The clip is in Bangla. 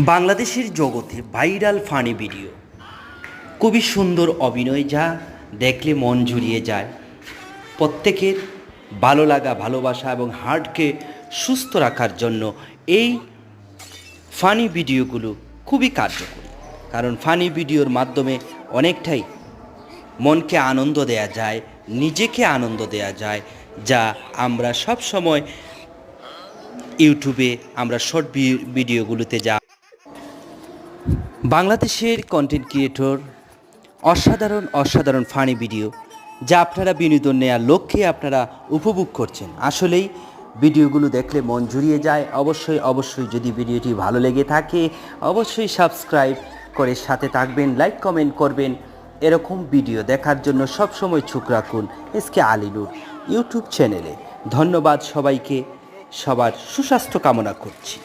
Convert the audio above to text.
বাংলাদেশের জগতে ভাইরাল ফানি ভিডিও, খুবই সুন্দর অভিনয়, যা দেখলে মন জুড়িয়ে যায়। প্রত্যেকের ভালো লাগা, ভালোবাসা এবং হার্টকে সুস্থ রাখার জন্য এই ফানি ভিডিওগুলো খুবই কার্যকরী। কারণ ফানি ভিডিওর মাধ্যমে অনেকটাই মনকে আনন্দ দেয়া যায়, নিজেকে আনন্দ দেয়া যায়, যা আমরা সব সময় ইউটিউবে আমরা শর্ট ভিডিওগুলোতে বাংলাদেশের কন্টেন্ট ক্রিয়েটর অসাধারণ ফানি ভিডিও, যা আপনারা বিনোদন নেওয়ার লক্ষ্যে আপনারা উপভোগ করছেন। আসলেই ভিডিওগুলো দেখলে মন জুড়িয়ে যায়। অবশ্যই যদি ভিডিওটি ভালো লেগে থাকে অবশ্যই সাবস্ক্রাইব করে সাথে থাকবেন, লাইক কমেন্ট করবেন। এরকম ভিডিও দেখার জন্য সবসময় চোখ রাখুন এসকে আলী-নূর ইউটিউব চ্যানেলে। ধন্যবাদ সবাইকে, সবার সুস্বাস্থ্য কামনা করছি।